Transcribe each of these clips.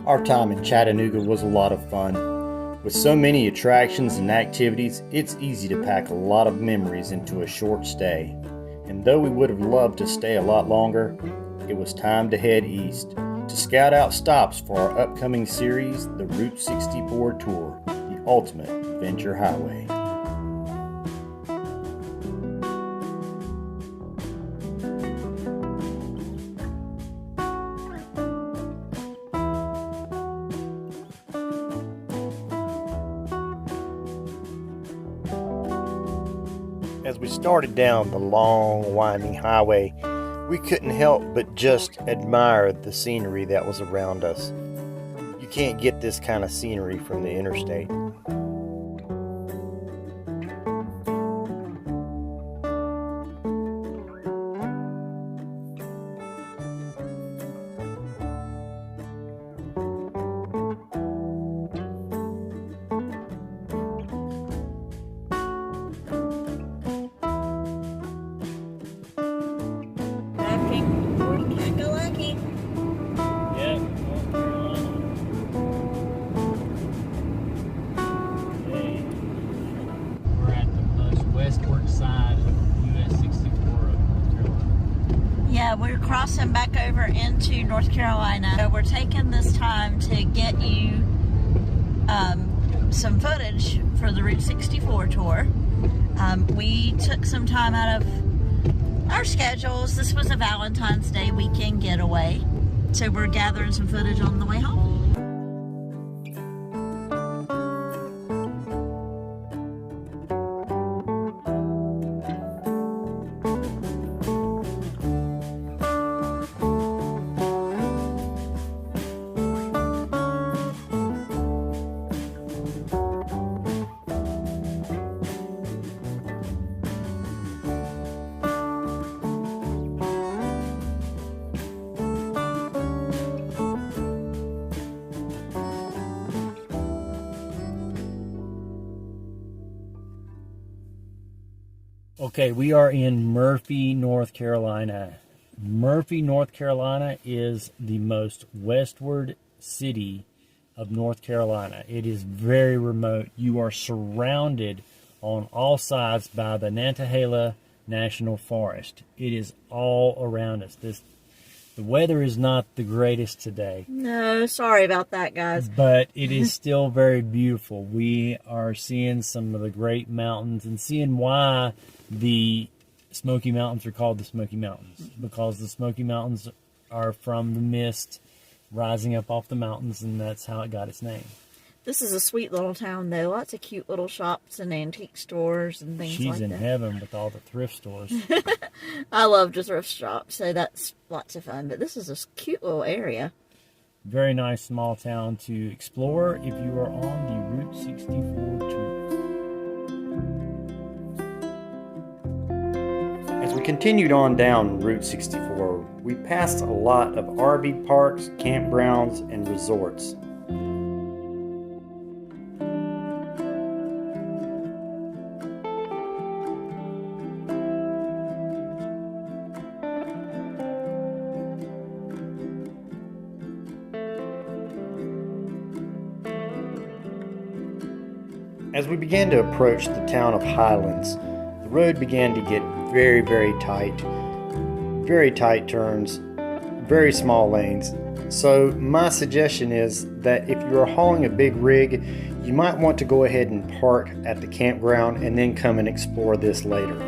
Our time in Chattanooga was a lot of fun. With so many attractions and activities, it's easy to pack a lot of memories into a short stay. And though we would have loved to stay a lot longer, it was time to head east to scout out stops for our upcoming series, the Route 64 Tour, the ultimate adventure highway. As we started down the long, winding highway, we couldn't help but just admire the scenery that was around us. You can't get this kind of scenery from the interstate. Yeah, we're crossing back over into North Carolina. So we're taking this time to get you some footage for the Route 64 tour. We took some time out of our schedules. This was a Valentine's Day weekend getaway. So we're gathering some footage on the way home. Okay, we are in Murphy, North Carolina. Murphy, North Carolina is the most westward city of North Carolina. It is very remote. You are surrounded on all sides by the Nantahala National Forest. It is all around us. The weather is not the greatest today. No, sorry about that, guys. But it is still very beautiful. We are seeing some of the great mountains and seeing why the Smoky Mountains are called the Smoky Mountains, because the Smoky Mountains are from the mist rising up off the mountains, and that's how it got its name. This is a sweet little town, though. Lots of cute little shops and antique stores and things like that. She's in heaven with all the thrift stores. I love to thrift shop, so that's lots of fun. But this is a cute little area. Very nice small town to explore if you are on the Route 64 tour. As we continued on down Route 64, we passed a lot of RV parks, campgrounds, and resorts. As we began to approach the town of Highlands, the road began to get very, very tight turns, very small lanes. So my suggestion is that if you are hauling a big rig, you might want to go ahead and park at the campground and then come and explore this later.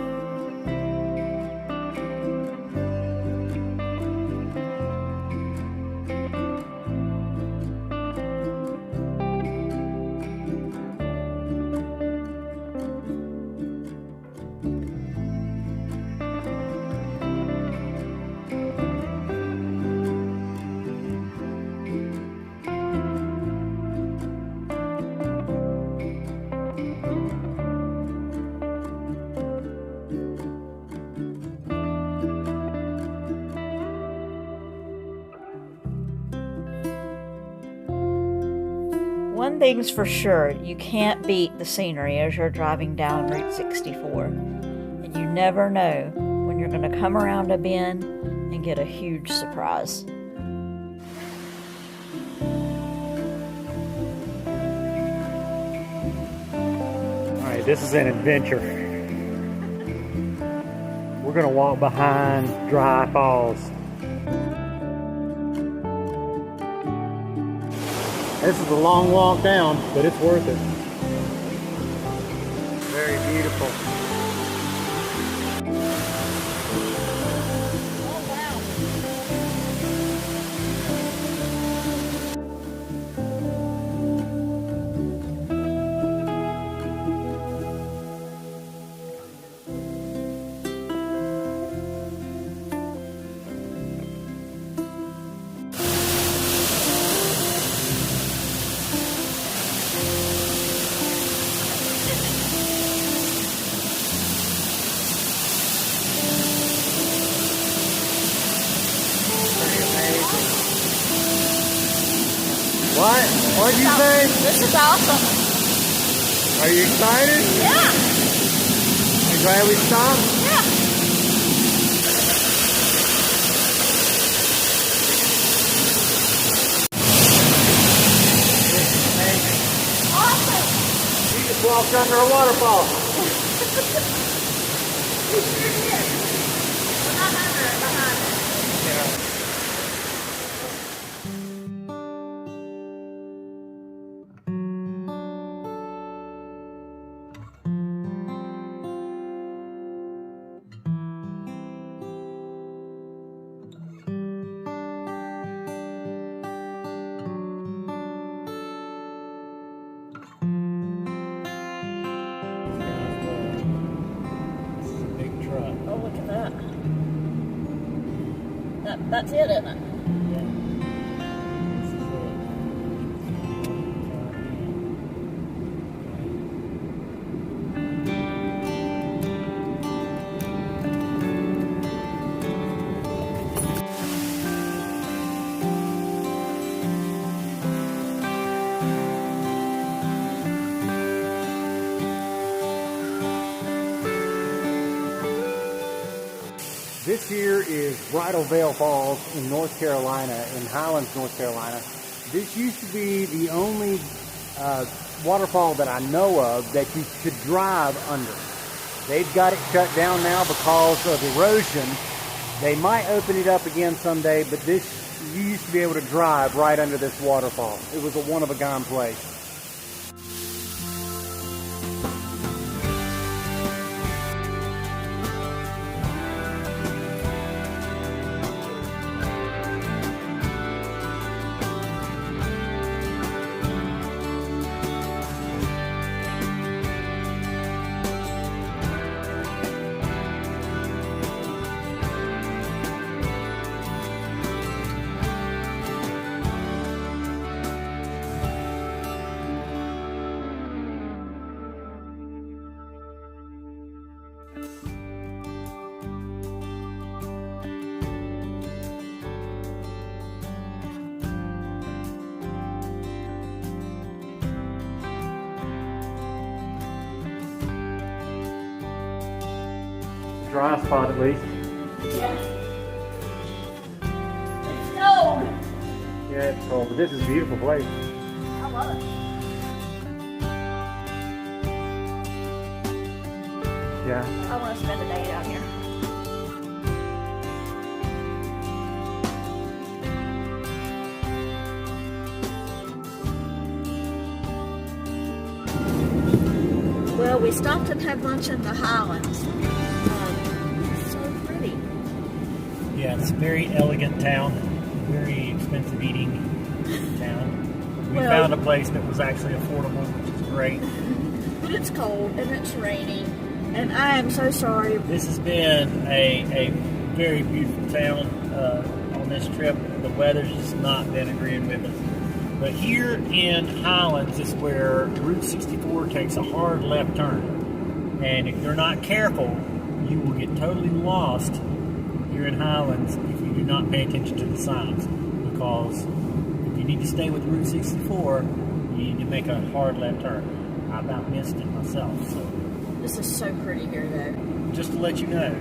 One thing's for sure, you can't beat the scenery as you're driving down Route 64. And you never know when you're going to come around a bend and get a huge surprise. Okay, this is an adventure. We're gonna walk behind dry falls. This is a long walk down, but it's worth it. Very beautiful. What? What'd you say? This is awesome. Are you excited? Yeah. You glad we stopped? Yeah. Awesome. You just walked under a waterfall. We sure did. We're not under it, behind it. Yeah. Oh, look at that. That's it, isn't it? This here is Bridal Falls in North Carolina, in Highlands, North Carolina. This used to be the only waterfall that I know of that you could drive under. They've got it shut down now because of erosion. They might open it up again someday, but this, you used to be able to drive right under this waterfall. It was a one-of-a-kind place. Dry spot at least. Yeah. It's cold. Yeah, it's cold, but this is a beautiful place. I love it. Yeah. I want to spend a day out here. Well, we stopped and had lunch in the Highlands. It's so pretty. Yeah, it's a very elegant town, very expensive eating town. We Well- found a place that was actually affordable, which is great. But it's cold and it's raining. And I am so sorry. This has been a very beautiful town on this trip. The weather's just not been agreeing with us. But here in Highlands is where Route 64 takes a hard left turn. And if you're not careful, you will get totally lost here in Highlands if you do not pay attention to the signs. Because if you need to stay with Route 64, you need to make a hard left turn. I about missed it myself, so. This is so pretty here, though. Just to let you know,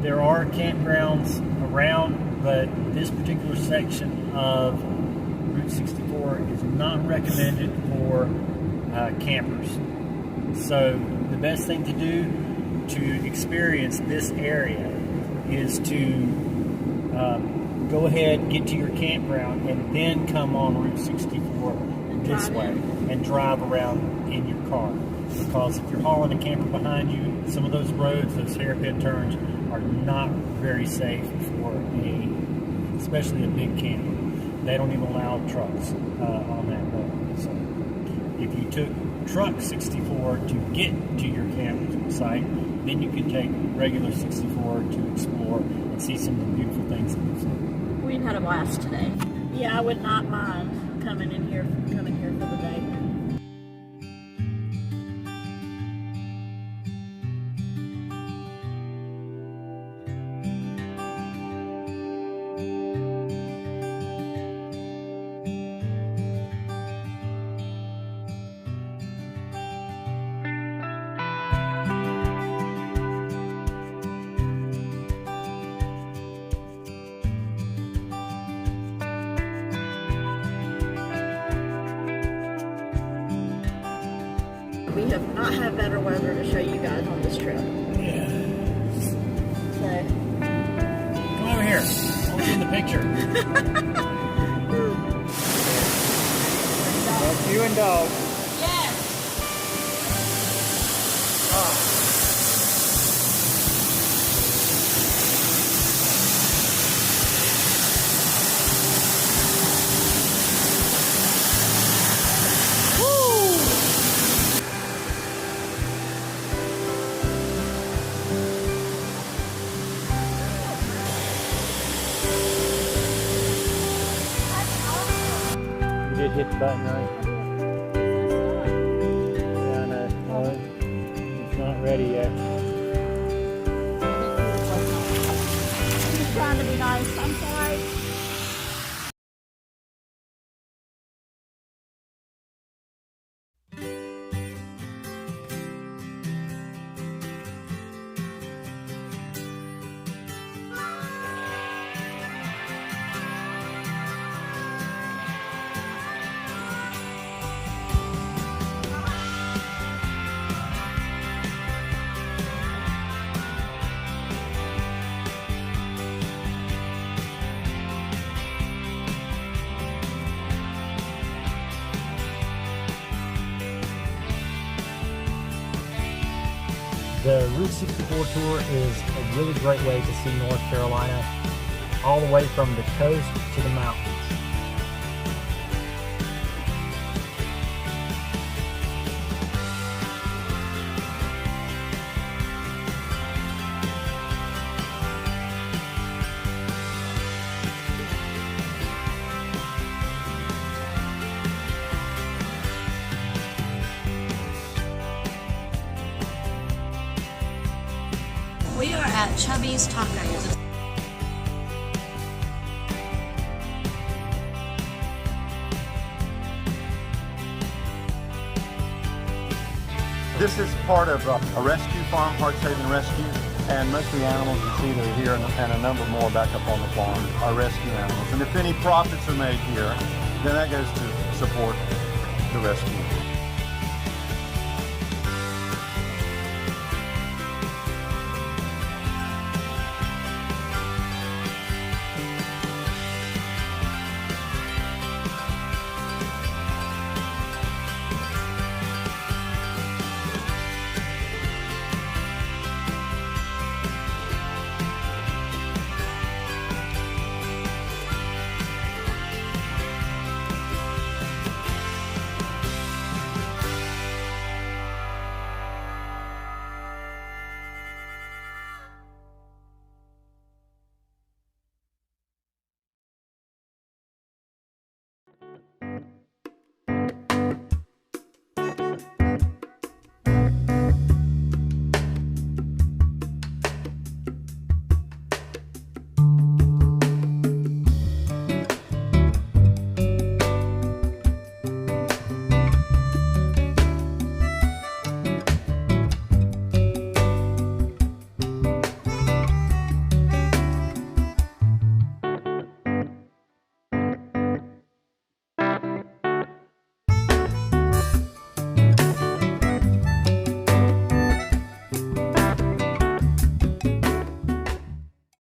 there are campgrounds around, but this particular section of Route 64 is not recommended for campers. So the best thing to do to experience this area is to go ahead, get to your campground, and then come on Route 64 this way and drive around in your car. Because if you're hauling a camper behind you, some of those roads, those hairpin turns, are not very safe for especially a big camper. They don't even allow trucks on that road. So if you took truck 64 to get to your campsite, then you can take regular 64 to explore and see some of the beautiful things that we've seen. We've had a blast today. Yeah, I would not mind coming here for the day. We have not had better weather to show you guys on this trip. Yeah. So, Come over here. I want you in the picture. That's you and dog. yes. You did hit the button, right? Yeah, I know. Well, it's not ready yet. I'm just trying to be nice. I'm sorry. The Route 64 tour is a really great way to see North Carolina, all the way from the coast to the mountains. We are at Chubby's Tacos. This is part of a rescue farm, Heart Saving Rescue, and most of the animals you see that are here and a number more back up on the farm are rescue animals. And if any profits are made here, then that goes to support the rescue.